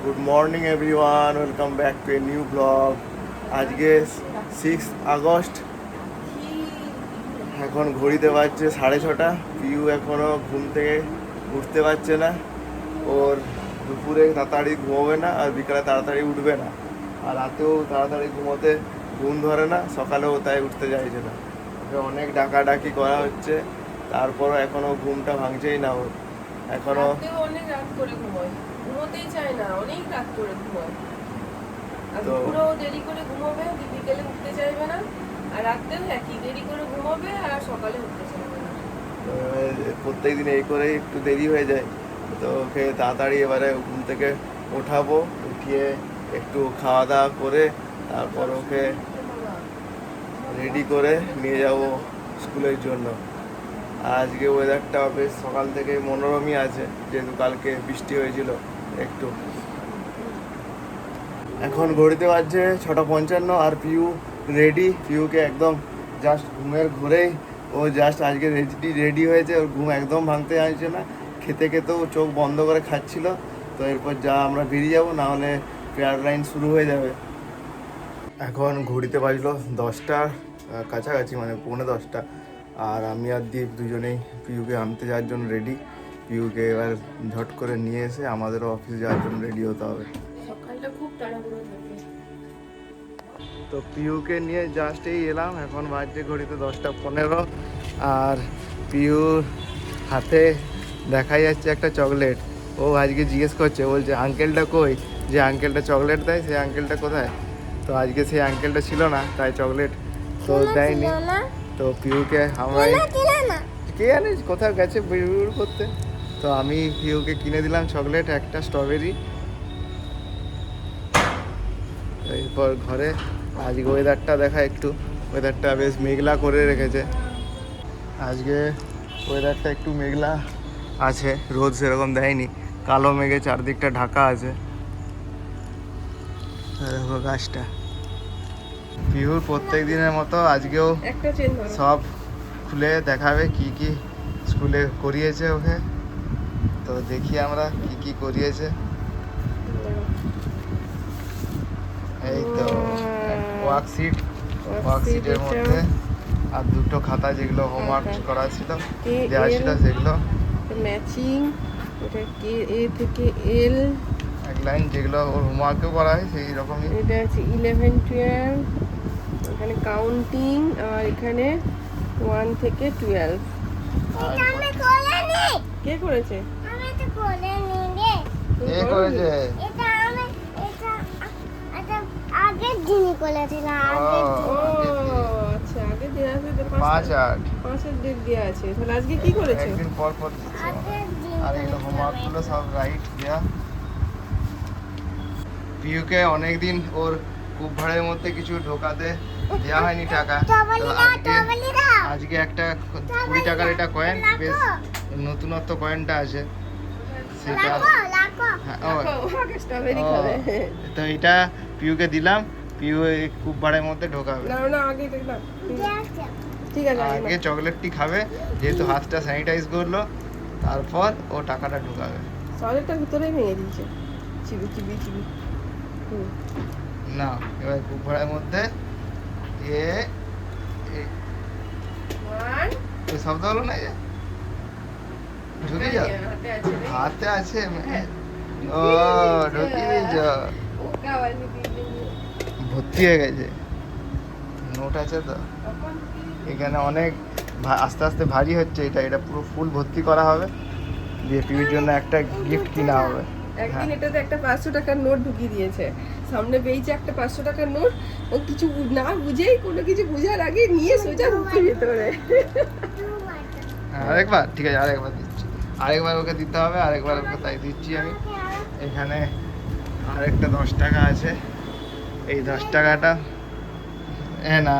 Good morning everyone, welcome back to a new blog. আজকে 6 August, এখন ঘড়িতে বাজছে 6:30। পিউ এখনও ঘুম থেকে উঠতে পারছে না। ওর দুপুরে তাড়াতাড়ি ঘুমোবে না, আর বিকালে তাড়াতাড়ি উঠবে না, আর রাতেও তাড়াতাড়ি ঘুমোতে ঘুম ধরে না, সকালেও তাই উঠতে চাইছে না। ওকে অনেক ডাকাডাকি করা হচ্ছে, তারপরও এখনও ঘুমটা ভাঙছেই না ওর। এখনও অনেক রাত করে ঘুমোয়, ঘুমোতেই চায় না, অনেক রাত করে ঘুমোয়। আর তো পুরো দেরি করে ঘুমোবে, বিকেলে উঠতে চাইবে না, আর রাতেও একই দেরি করে ঘুমোবে আর সকালে উঠতে চাইবে না। প্রত্যেক দিন এই করেই একটু দেরি হয়ে যায়। তো ওকে তাড়াতাড়ি এবারে ঘুম থেকে ওঠাবো, উঠিয়ে একটু খাওয়া দাওয়া করে তারপর ওকে রেডি করে নিয়ে যাব স্কুলের জন্য। আজকে ওয়েদারটা বেশ সকাল থেকে মনোরমই আছে, যেহেতু কালকে বৃষ্টি হয়েছিল একটু। এখন ঘড়িতে বাজছে 6:55, আর পিউ রেডি। পিউকে একদম জাস্ট ঘুমের ঘোরেই ও জাস্ট আজকে রেডি হয়েছে। ওর ঘুম একদম ভাঙতে চাইছে না, খেতে খেতেও চোখ বন্ধ করে খাচ্ছিল। তো এরপর আমরা বেরিয়ে যাবো, না হলে প্রেয়ার লাইন শুরু হয়ে যাবে। এখন ঘড়িতে বাজলো 10টার কাছাকাছি, মানে 9:45, আর আমি আর দীপ দুজনেই পিউকে আনতে যাওয়ার জন্য রেডি। পিউকে এবার ঝট করে নিয়ে এসে আমাদেরও অফিসে যাওয়ার জন্য রেডি হতে হবে। সকালটা খুব তাড়াহুড়ো থাকে। তো পিউকে নিয়ে জাস্ট এই এলাম, এখন বাজছে ঘড়িতে 10:15, আর পিউর হাতে দেখা যাচ্ছে একটা চকলেট। ও আজকে জিজ্ঞেস করছে, বলছে আঙ্কেলটা কই, যে আঙ্কেলটা চকলেট দেয় সেই আঙ্কেলটা কোথায়। তো আজকে সেই আঙ্কেলটা ছিল না, তাই চকলেট তো দেয়নি। তো পিউকে আমরা কে জানিস কোথাও গেছে বের করতে, তো আমি পিউকে কিনে দিলাম চকলেট, একটা স্ট্রবেরি। এরপর ঘরে আজকে ওয়েদারটা দেখা, একটু ওয়েদারটা বেশ মেঘলা করে রেখেছে। আজকে ওয়েদারটা একটু মেঘলা আছে, রোদ সেরকম দেয়নি, কালো মেঘে চারদিকটা ঢাকা আছে। দেখো গাছটা। পিহুর প্রত্যেক দিনের মতো আজকেও সব খুলে দেখাবে কি কি স্কুলে করিয়েছে ওকে। তো দেখি আমরা কি কি করিয়েছে। এই তো ওয়ার্কশিটের মধ্যে আর দুটো খাতা যেগুলো হোমওয়ার্ক করা ছিল, দেওয়া ছিল, সেগুলো ম্যাচিং। এটা কে এ থেকে এল এক লাইন, যেগুলো ওর হোমওয়ার্কেও করা হয় সেই রকমই। এটা আছে 11 12, এখানে কাউন্টিং, আর এখানে 1 থেকে 12। কে করেছে? এ করেছে আচ্ছা, আগের দিন আছে তো 5-8 ডেট দেওয়া আছে। তাহলে আজকে কি করেছে? একদিন পর পর দিচ্ছে। আর এগুলো হোমওয়ার্কগুলো সব রাইট দেওয়া। পিউকে অনেকদিন ওর কূপ ভাড়ের মধ্যে কিছু ঢোকাতে দেওয়া হয়নি টাকা। আজকে একটা 20 টাকার এটা কয়েন, বেশ নতুনত্ব কয়েনটা আছে সেটা। তো এটা পিউকে দিলাম, পিউ এই কূপ ভাড়ের মধ্যে ঢোকাবে। আগে চকলেটটি খাবে, যেহেতু হাতটা স্যানিটাইজ করলো, তারপর ও টাকাটা ঢোকাবে। চকলেটটা ভিতরেই ভেঙে দিয়েছে, চিবি চিবি চিবি। না, এবার কূপ ভাড়ের মধ্যে এই শব্দ হলো না, যে ঢুকে যাও, হাতে আছে। ও ঢুকিয়ে দিয়েছ, ভর্তি হয়ে গেছে। নোট আছে তো এখানে অনেক, আস্তে আস্তে ভারী হচ্ছে। এটা পুরো ফুল ভর্তি করা হবে, দিয়ে পিউর জন্য একটা গিফট কিনা হবে। একদিন এটাতে একটা 500 টাকার নোট ঢুকিয়ে দিয়েছে, সামনে পেয়েছে একটা 500 টাকার নোট। ও কিছু না বুঝেই, কোনো কিছু বুঝার আগে নিয়ে সোজা ঢুকিয়ে ভিতরে। আরেকবার, ঠিক আছে, আরেকবার দিচ্ছি, আরেকবার ওকে দিতে হবে, আরেকবার ওকে তাই দিচ্ছি আমি। এখানে আরেকটা 10 টাকা আছে, এই 10 টাকাটা না,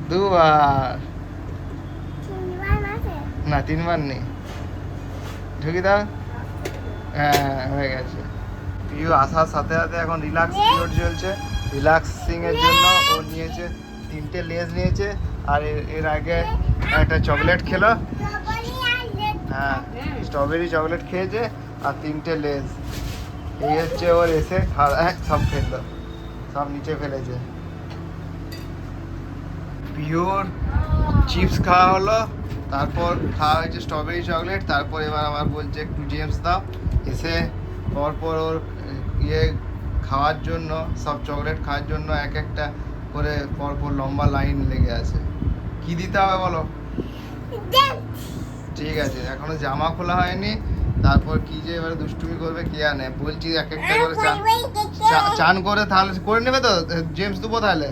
দুবার না, 3বার নেই, ঢুকি দাও। হ্যাঁ, হয়ে গেছে। পিউ আসার সাথে সাথে এখন রিল্যাক্স পিরিয়ড চলছে। রিল্যাক্সিং এর জন্য ও নিয়েছে 3টে লেজ নিয়েছে, আর এর আগে একটা চকলেট খেলো। হ্যাঁ, স্ট্রবেরি চকলেট খেয়েছে, আর 3টে লেজ। এই হচ্ছে ওর এসে খাওয়া সব ফেললো, সব নিচে ফেলেছে। পিওর চিপস খাওয়া হলো, তারপর খাওয়া হয়েছে স্ট্রবেরি চকলেট, তারপর এবার আবার বলছে একটু জেমস দাও। এসে পরপর ওর ইয়ে খাওয়ার জন্য, সব চকলেট খাওয়ার জন্য এক একটা করে পরপর লম্বা লাইন লেগে আছে। কি দিতে হবে বলো? ঠিক আছে, এখনো জামা খোলা হয়নি, তারপর কি যে এবারে দুষ্টুমি করবে কে জানে। বলছি এক একটা করে চান করে তাহলে করে নেবে তো জেমস দেবো তাহলে,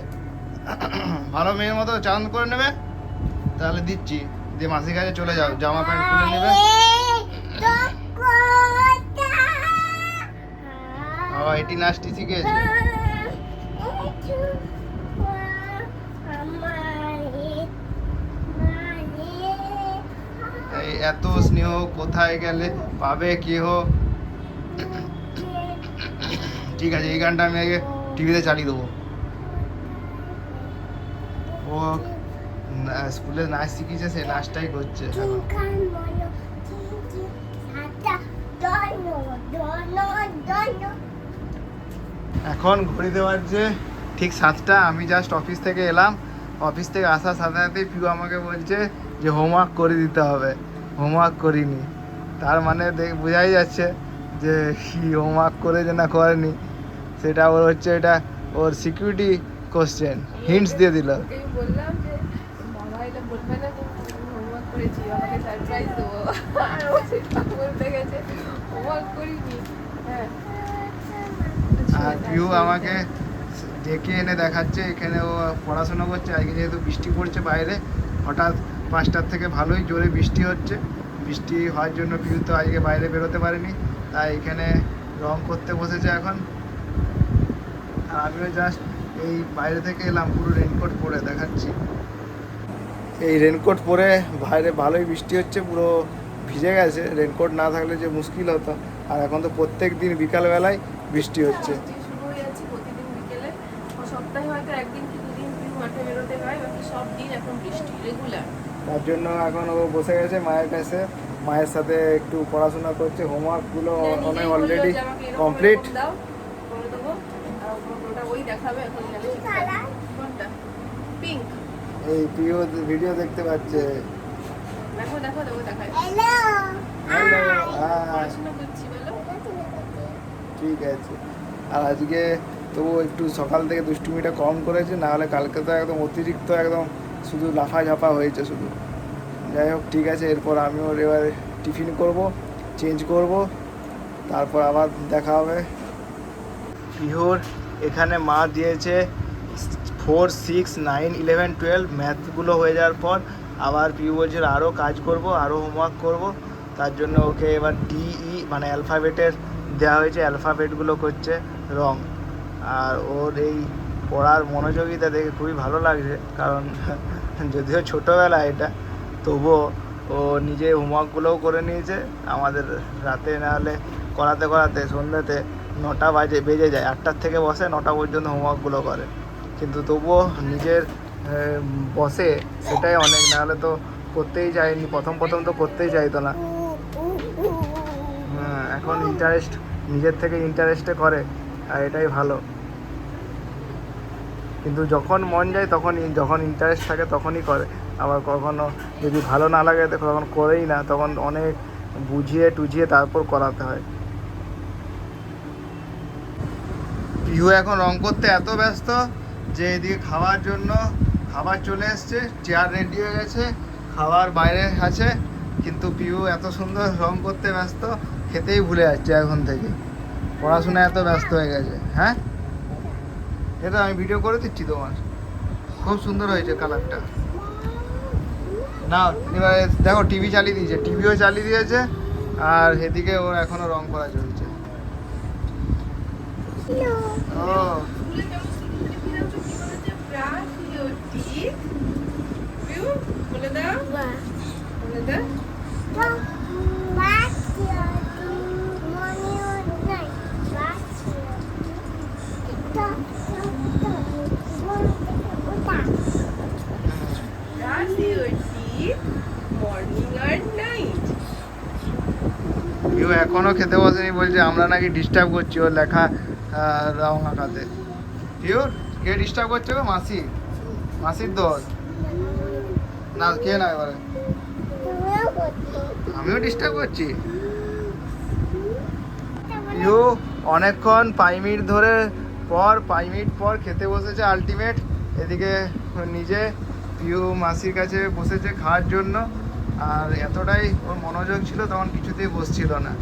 ভালো মেয়ের মতো চান করে নেবে তাহলে দিচ্ছি। দিয়ে মাসির কাছে চলে যাও, জামা প্যান্ট খুলে নেবে। ও এটি নাচটি শিখেছে। এই এত স্নেহ কোথায় গেলে পাবে কেহ। ঠিক আছে, এই গানটা আমি আগে টিভিতে চালিয়ে দেবো। ও স্কুলে নাচ শিখেছে, সে নাচটাই করছে এখন। ঘড়িতে বাজছে ঠিক 7টা। আমি জাস্ট অফিস থেকে এলাম, অফিস থেকে আসার সাথে সাথেই পিউ আমাকে বলছে যে হোমওয়ার্ক করে দিতে হবে। হোমওয়ার্ক করিনি, তার মানে বোঝাই যাচ্ছে যে কি হোমওয়ার্ক করেছে না করেনি সেটা ওর হচ্ছে, এটা ওর সিকিউরিটি কোশ্চেন, হিন্টস দিয়ে দিল। বললাম যে বাবা এটা বলবে না যে হোমওয়ার্ক করেছি, আমাকে সারপ্রাইজ দেবো, আর ও সেটা বলতে গেছে হোমওয়ার্ক করিনি। হ্যাঁ, আর পিউ আমাকে ডেকে এনে দেখাচ্ছে এখানে ও পড়াশোনা করছে। আজকে যেহেতু বৃষ্টি পড়ছে বাইরে, হঠাৎ 5টার থেকে ভালোই জোরে বৃষ্টি হচ্ছে। বৃষ্টি হওয়ার জন্য পিউ তো আজকে বাইরে বেরোতে পারেনি, তাই এখানে রং করতে বসেছে এখন। আর আমিও জাস্ট এই বাইরে থেকে এলাম পুরো রেনকোট পরে, দেখাচ্ছি। এই রেনকোট পরে বাইরে ভালোই বৃষ্টি হচ্ছে, পুরো ভিজে গেছে। রেনকোট না থাকলে যে মুশকিল হতো। আর এখন তো প্রত্যেক দিন বিকালবেলায় বৃষ্টি হচ্ছে। শুরু হয়ে যাচ্ছে প্রতিদিন বিকেলে, সপ্তাহে হয়তো একদিন কি দুদিন মাঠে বেরোতে হয়, বাকি সব দিন এখন বৃষ্টি রেগুলার। তার জন্য এখন ও বসে গেছে মায়ের কাছে, মায়ের সাথে একটু পড়াশোনা করছে। হোমওয়ার্কগুলো অনেক অলরেডি কমপ্লিট। এই প্রিয় ভিডিও দেখতে পাচ্ছে। ঠিক আছে। আর আজকে তবু একটু সকাল থেকে দুষ্টুমিটা কম করেছে, না হলে কালকে তো একদম অতিরিক্ত, একদম শুধু লাফাঝাপা হয়েছে শুধু। যাই হোক, ঠিক আছে। এরপর আমিও এবার টিফিন করব, চেঞ্জ করব, তারপর আবার দেখা হবে। পিওর এখানে মা দিয়েছে 4, 6, 9, 11, 12 ম্যাথগুলো হয়ে যাওয়ার পর আবার পিউ বলছে আরও কাজ করব, আরও হোমওয়ার্ক করব। তার জন্য ওকে এবার DE মানে অ্যালফাবেটের দেওয়া হয়েছে, অ্যালফাবেটগুলো করছে রং। আর ওর এই পড়ার মনোযোগিতা দেখে খুবই ভালো লাগছে, কারণ যদিও ছোটোবেলা এটা, তবুও ও নিজে হোমওয়ার্কগুলোও করে নিয়েছে। আমাদের রাতে না হলে করাতে করাতে সন্ধ্যেতে 9টা বেজে যায়। 8টার থেকে বসে 9টা পর্যন্ত হোমওয়ার্কগুলো করে, কিন্তু তবুও নিজের বসে, সেটাই অনেক। না হলে তো করতেই চায়নি, প্রথম তো করতেই চাইতো না। এখন ইন্টারেস্ট, নিজের থেকে ইন্টারেস্টে করে, আর এটাই ভালো। কিন্তু যখন মন যায় তখনই, যখন ইন্টারেস্ট থাকে তখনই করে। আবার কখনো যদি ভালো না লাগে তখন করেই না, তখন অনেক বুঝিয়ে টুঝিয়ে তারপর করাতে হয়। পিহু এখন রং করতে এত ব্যস্ত যে এদিকে খাওয়ার জন্য খাবার চলে এসছে, চেয়ার রেডি হয়ে গেছে, খাবার বাইরে আছে, কিন্তু পিহু এত সুন্দর রং করতে ব্যস্ত, খেতেই ভুলে যাচ্ছে এখন থেকে। পড়াশোনায় এত ব্যস্ত হয়ে গেছে। হ্যাঁ, এটা আমি ভিডিও করে দিচ্ছি তোমার, খুব সুন্দর হয়েছে কালারটা। না এবারে দেখো টিভি চালিয়ে দিয়েছে, টিভিও চালিয়ে দিয়েছে, আর এদিকে ওর এখনো রং করা চলছে। ও এখনো এখনো খেতে বসেনি, বলছে আমরা নাকি ডিস্টার্ব করছি ওর লেখা রং আঁকাতে। পিওর কে ডিস্টার্ব করছে গো? মাসি, মাসির দোষ না। কে না এবারে আমিও ডিস্টার্ব করছি। পিউ অনেকক্ষণ 5 মিনিট ধরে 5 মিনিট পর খেতে বসেছে আলটিমেট। এদিকে নিজে পিউ মাসির কাছে বসেছে খাওয়ার জন্য, আর এতটাই ওর মনোযোগ ছিল তখন কিছুতেই বসছিল না।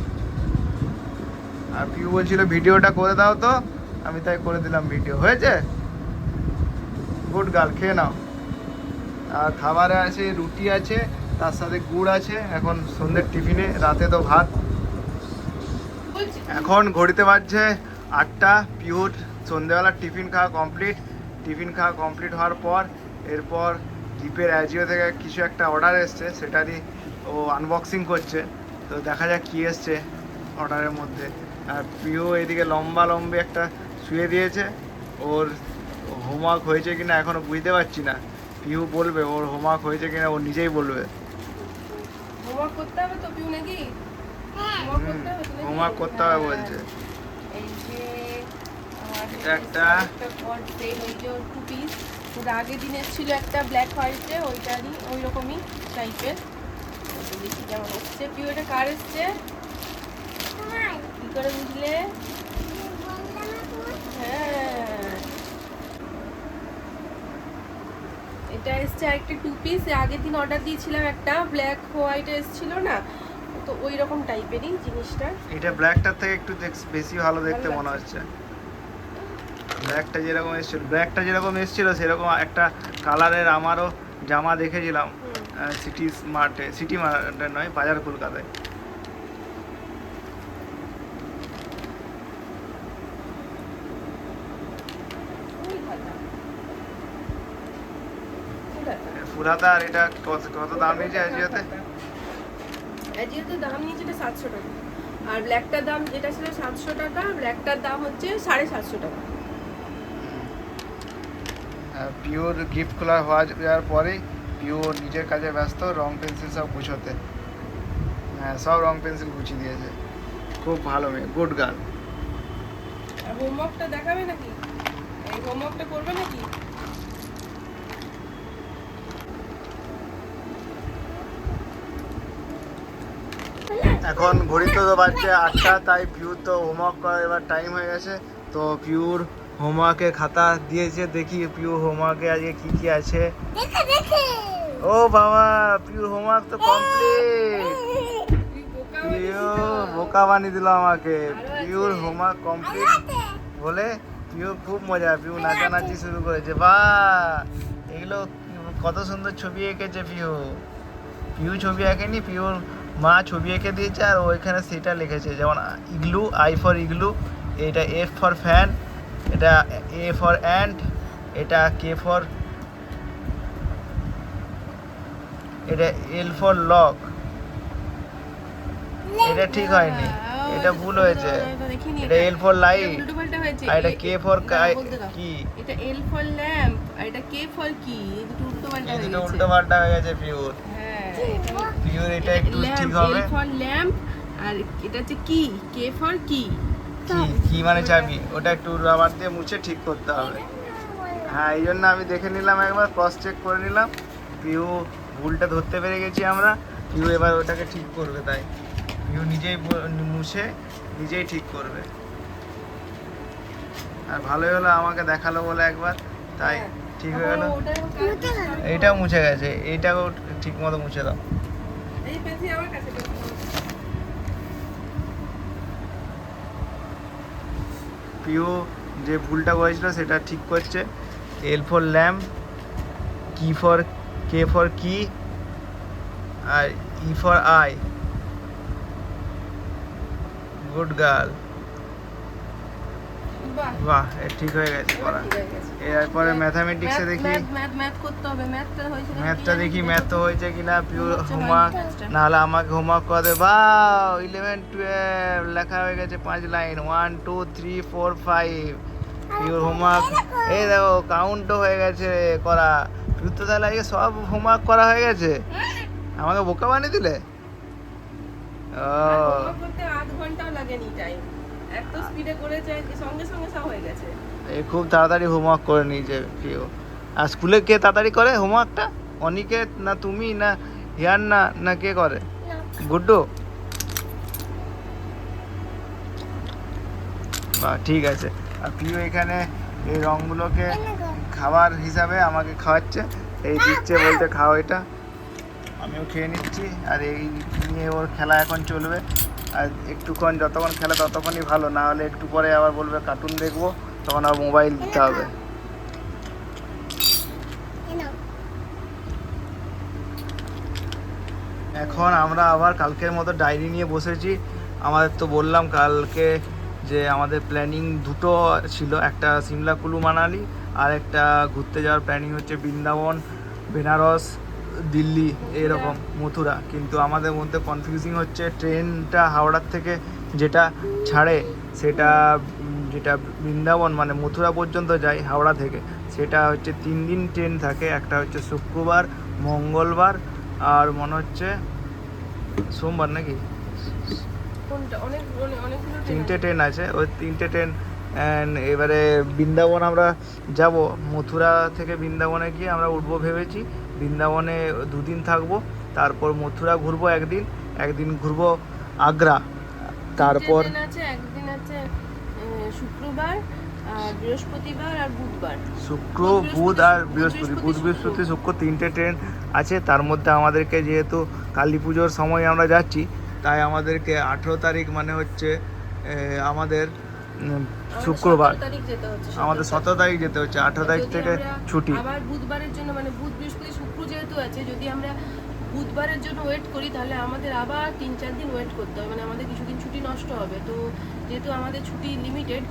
আর পিউ বলছিল ভিডিওটা করে দাও, তো আমি তাই করে দিলাম ভিডিও। হয়েছে? গুড গার্ল, খেয়ে নাও। আর খাবারে আছে রুটি আছে, তার সাথে গুড় আছে এখন সন্ধ্যের টিফিনে, রাতে তো ভাত। এখন ঘড়িতে বাজছে 8টা। পিউর সন্ধ্যেবেলার টিফিন খাওয়া কমপ্লিট। টিফিন খাওয়া কমপ্লিট হওয়ার পর এরপর দীপের অ্যাজিও থেকে কিছু একটা অর্ডার এসছে, সেটারই ও আনবক্সিং করছে। তো দেখা যাক কী এসছে অর্ডারের মধ্যে। আর পিউ এদিকে লম্বি একটা শুয়ে দিয়েছে। ওর হোমওয়ার্ক হয়েছে কিনা এখনও বুঝতে পারছি না। পিউ বলবে ওর হোমওয়ার্ক হয়েছে কিনা, ও নিজেই বলবে। হোমওয়ার্ক করতে হবে তো পিউ নাকি? হোমওয়ার্ক করতে হবে বলছে। এই যে এটা একটা কট সেট, ওই যে 2 পিস। ওর আগের দিন এসেছিল একটা ব্ল্যাক হোয়াইটে, ওইটারই ওই রকমই টাইপের। দেখি কেমন হচ্ছে। পিউ এটা কার এসছে কি করে বুঝলে? হ্যাঁ, এটা এসছে আরেকটা 2 পিস। আগের দিন অর্ডার দিয়েছিলাম একটা ব্ল্যাক হোয়াইট এসেছিল না, তো ওই রকম টাইপেরই জিনিসটা। এটা ব্ল্যাকটার থেকে একটু বেশি ভালো দেখতে মনে হচ্ছে। ব্ল্যাকটা যেরকম এসেছিল সেরকম একটা কালারের আমারও জামা দেখেছিলাম সিটি মার্টে নয়, বাজার কলকাতায়। ফুলহাতা। আর এটা কত দাম নিয়েছে অ্যাজিওতে? অ্যাজিওতে দাম নিয়েছে এটা 700 টাকা। আর ব্ল্যাকটার দাম যেটা ছিল 700 টাকা, ব্ল্যাকটার দাম হচ্ছে 750 টাকা। পিওর গিফট খোলা হওয়ার পরে পিওর নিজের কাজে ব্যস্ত, রং পেন্সিল সব গুছোতে। হ্যাঁ, সব রং পেন্সিল গুছিয়ে দিয়েছে। খুব ভালো মেয়ে, গুড গার্ল। আর হোমওয়ার্কটা দেখাবে নাকি? এই হোমওয়ার্কটা করবে নাকি? এখন ঘড়িতে তো বাজছে 8টা, তাই পিউর তো হোমওয়ার্ক করার এবার টাইম হয়ে গেছে। তো পিউর হোমওয়ার্কের খাতা দিয়েছে, দেখি পিউর হোমওয়ার্কে আজকে কি কি আছে। ও বাবা, পিউর হোমওয়ার্ক তো কমপ্লিট। পিউ বোকা বানিয়ে দিল আমাকে। পিউর হোমওয়ার্ক কমপ্লিট বলে পিউ খুব মজা। পিউ নাচানাচি শুরু করেছে। বাহ, এগুলো কত সুন্দর ছবি এঁকেছে পিউ। পিউ ছবি আঁকেনি, পিউর মা ছবি এঁকে দিয়েছে, আর ওইখানে সেটা লিখেছে। যেমন ইগলু, আই ফর ইগলু, এটা এফ ফর ফ্যান, এটা এ ফর অ্যান্ট, এটা কে ফর, এটা এল ফর লক। এটা ঠিক হয়নি, এটা ভুল হয়েছে। এটা এল ফর লাইট, আর এটা কে ফর কি, এটা এল ফর ল্যাম্প, আর এটা কে ফর কি। এই দুটো উল্টো পাল্টা হয়ে গেছে পিউর। হ্যাঁ, পিউর এটা একটু ঠিক হবে। এল ফর ল্যাম্প, আর এটা হচ্ছে কি, কে ফর কি। কি মানে চাবি। ওটা একটু রাবার দিয়ে মুছে ঠিক করতে হবে। হ্যাঁ, এই জন্য আমি দেখে নিলাম, একবার ক্রস চেক করে নিলাম। পিউ ভুলটা ধরতে পেরে গেছি আমরা। পিউ এবার ওটাকে ঠিক করবে, তাই পিউ নিজেই মুছে নিজেই ঠিক করবে। আর ভালোই হলো আমাকে দেখালো বলে একবার, তাই ঠিক হয়ে গেল। এইটাও মুছে গেছে, এইটাও ঠিক মতো মুছে দাও। এই পেন্সিল আমার কাছে দে। পিউ যে ভুলটা করেছিল সেটা ঠিক করছে। L for lamp, K for key, আর E for eye. Good girl. বাহ, ঠিক হয়ে গেছে পড়া। এরপরে ম্যাথামেটিক্সে দেখি, ম্যাথটা দেখি ম্যাথ তো হয়েছে কিনা। পিওর হোমওয়ার্ক, নাহলে আমাকে হোমওয়ার্ক করে দেবে। বা 11, 12 লেখা হয়ে গেছে 5 লাইন, 1, 2, 3, 4, 5। পিওর হোমওয়ার্ক, এই দেখো কাউন্টও হয়ে গেছে করা। পিওর তো তাহলে আজকে সব হোমওয়ার্ক করা হয়ে গেছে। আমাকে বোকা বানিয়ে দিলে। আর হোমওয়ার্ক করতে আধ ঘন্টাও লাগেনি টাইম, এত স্পিডে করেছে সঙ্গে সঙ্গে সব হয়ে গেছে। এই খুব তাড়াতাড়ি হোমওয়ার্ক করে নিয়েছে প্রিয়। আর স্কুলে কে তাড়াতাড়ি করে হোমওয়ার্কটা, অনিকেত না তুমি না হিয়ান না না কে করে? গুড্ডু? বাহ ঠিক আছে। আর প্রিয় এখানে এই রঙগুলোকে খাবার হিসাবে আমাকে খাওয়াচ্ছে, এই দিচ্ছে বলতে খাও এটা, আমিও খেয়ে নিচ্ছি। আর এই নিয়ে ওর খেলা এখন চলবে, আর একটুক্ষণ যতক্ষণ খেলে ততক্ষণই ভালো, না হলে একটু পরে আবার বলবে কার্টুন দেখবো, তখন আবার মোবাইল দিতে হবে। এখন আমরা আবার কালকের মতো ডায়েরি নিয়ে বসেছি। আমাদের তো বললাম কালকে যে আমাদের প্ল্যানিং দুটো ছিল, একটা সিমলা কুলু মানালি আর একটা ঘুরতে যাওয়ার প্ল্যানিং হচ্ছে বৃন্দাবন, বেনারস, দিল্লি, এরকম মথুরা। কিন্তু আমাদের মধ্যে কনফিউজিং হচ্ছে ট্রেনটা হাওড়ার থেকে যেটা ছাড়ে সেটা যেটা বৃন্দাবন মানে মথুরা পর্যন্ত যায় হাওড়া থেকে, সেটা হচ্ছে 3 দিন ট্রেন থাকে। একটা হচ্ছে শুক্রবার, মঙ্গলবার আর মনে হচ্ছে সোমবার নাকি, কোনটা অনেকগুলো তিনটে ট্রেন আছে, ওই তিনটে ট্রেন। এবারে বৃন্দাবন আমরা যাব, মথুরা থেকে বৃন্দাবনে গিয়ে আমরা উঠবো ভেবেছি। বৃন্দাবনে 2 দিন থাকবো, তারপর মথুরা ঘুরবো একদিন ঘুরবো আগ্রা, তারপর আছে একদিন আছে শুক্রবার আর বৃহস্পতিবার আর বুধবার। শুক্র, বুধ আর বৃহস্পতি, বুধ বৃহস্পতি শুক্র 3টে ট্রেন আছে। তার মধ্যে আমাদেরকে যেহেতু কালী পুজোর সময় আমরা যাচ্ছি, তাই আমাদেরকে 18 তারিখ মানে হচ্ছে আমাদের শুক্রবার, আমাদের 17 তারিখ যেতে হচ্ছে, 18 তারিখ থেকে ছুটি। আবার বুধবারের জন্য মানে বুধ বৃহস্পতি শুক্র যেহেতু আছে, যদি আমরা বুধবারের জন্য ওয়েট করি তাহলে আমাদের আবার 3-4 দিন ওয়েট করতে হবে, মানে আমাদের কিছুদিন ছুটি নষ্ট হবে। তো যেহেতু আমাদের ছুটি লিমিটেড,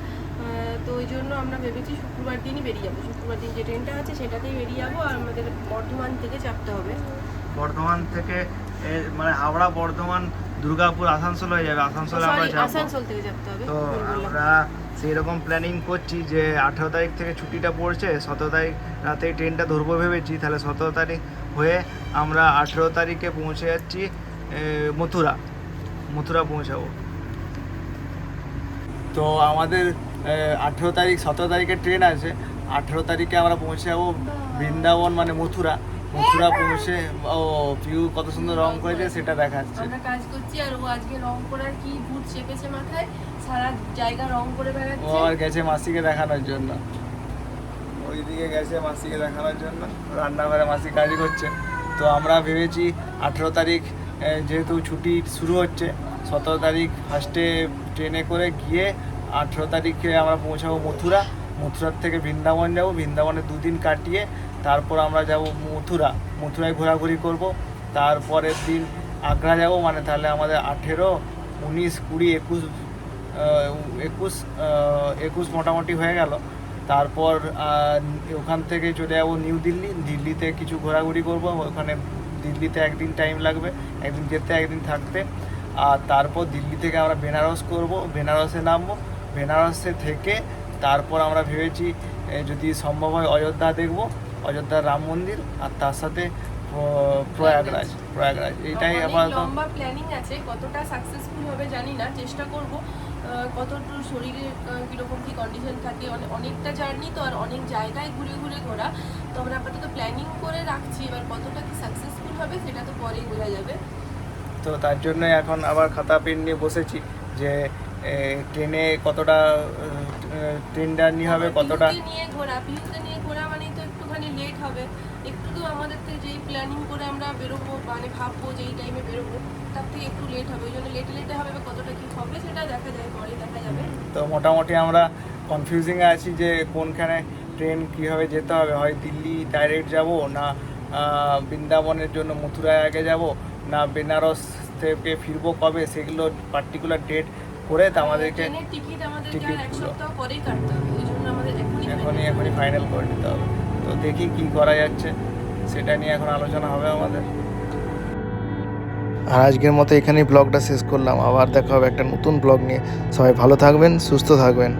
তো ওই জন্য আমরা ভেবেছি শুক্রবার দিনই বেরিয়ে যাবো। শুক্রবার দিন যে ট্রেনটা আছে সেটাতেই বেরিয়ে যাবো। আর আমাদের বর্ধমান থেকে চাপতে হবে, বর্ধমান থেকে মানে হাওড়া, বর্ধমান, দুর্গাপুর, আসানসোল হয়ে যাবে। আসানসোলে আমরা যাবো, আসানসোল থেকে চাপতে হবে। তো আমরা সেই রকম প্ল্যানিং করছি যে 18 তারিখ থেকে ছুটিটা পড়ছে, 17 তারিখ রাতেই ট্রেনটা ধরবো ভেবেছি। তাহলে 17 তারিখ হয়ে আমরা 18 তারিখে পৌঁছে যাচ্ছি মথুরা পৌঁছাবো। তো আমাদের 18 তারিখ 17 তারিখে ট্রেন আছে, 18 তারিখে আমরা পৌঁছে যাবো বৃন্দাবন মানে মথুরা পৌঁছে। ও পিউ কত সুন্দর রং করেছে সেটা দেখাচ্ছে। আমরা কাজ করছি আর ও আজকে রং করার কি ভূত চেপেছে মাথায়, সারা জায়গা রং করে ও বেড়াচ্ছে। আর গেছে মাসিকে দেখানোর জন্য, ওইদিকে গেছে মাসিকে দেখানোর জন্য, রান্নাঘরে মাসি কাজ করছে। তো আমরা ভেবেছি 18 তারিখ যেহেতু ছুটি শুরু হচ্ছে, 17 তারিখ ফার্স্টে ট্রেনে করে গিয়ে 18 তারিখে আমরা পৌঁছাবো মথুরার থেকে বৃন্দাবন যাব। বৃন্দাবনে 2 দিন কাটিয়ে তারপর আমরা যাব মথুরায় ঘোরাঘুরি করব। তারপরের দিন আগ্রা যাব, মানে তাহলে আমাদের 18, 19, 20, 21 মোটামুটি হয়ে গেল। তারপর ওখান থেকে চলে যাবো নিউ দিল্লিতে কিছু ঘোরাঘুরি করব। ওখানে দিল্লিতে 1 দিন টাইম লাগবে, একদিন যেতে 1 দিন থাকতে। আর তারপর দিল্লি থেকে আমরা বেনারস করব, বেনারসে নামবো। বেনারসে থেকে তারপর আমরা ভেবেছি যদি সম্ভব হয় অযোধ্যা দেখব, অযোধ্যার রাম মন্দির, আর তার সাথে প্রয়াগরাজ। এইটাই আপাতত লম্বা প্ল্যানিং আছে, কতটা সাকসেসফুল হবে জানি না, চেষ্টা করব। কতটুকু শরীরের কীরকম কী কন্ডিশন থাকে, অনেকটা জার্নি তো, আর অনেক জায়গায় ঘুরে ঘোরা। তো আমরা আপাতত প্ল্যানিং করে রাখছি, এবার কতটা কি সাকসেসফুল হবে সেটা তো পরেই বোঝা যাবে। তো তার জন্য এখন আবার খাতা পেন নিয়ে বসেছি যে ট্রেনে কতটা ট্রেন জার্নি হবে, কতটা পিউতে নিয়ে ঘোরা মানেই তো একটুখানি লেট হবে। একটু তো আমাদের থেকে যেই প্ল্যানিং করে আমরা বেরোবো, মানে ভাববো যে এই টাইমে বেরোবো, তার থেকে একটু লেট হবে। ওই জন্য লেটে হবে, কতটা কি হবে সেটা দেখা যায়, পরে দেখা যাবে। তো মোটামুটি আমরা কনফিউজিংয়ে আছি যে কোনখানে ট্রেন কীভাবে যেতে হবে, হয় দিল্লি ডাইরেক্ট যাব, না বৃন্দাবনের জন্য মথুরায় আগে যাব, না বেনারস থেকে ফিরবো কবে, সেগুলো পার্টিকুলার ডেট করে তো আমাদেরকে টিকিটগুলো এখনই ফাইনাল করে নিতে হবে। তো দেখি কি করা যাচ্ছে, সেটা নিয়ে এখন আলোচনা হবে আমাদের। আর আজকের মতো এখানেই ব্লগটা শেষ করলাম, আবার দেখা হবে একটা নতুন ব্লগ নিয়ে। সবাই ভালো থাকবেন, সুস্থ থাকবেন।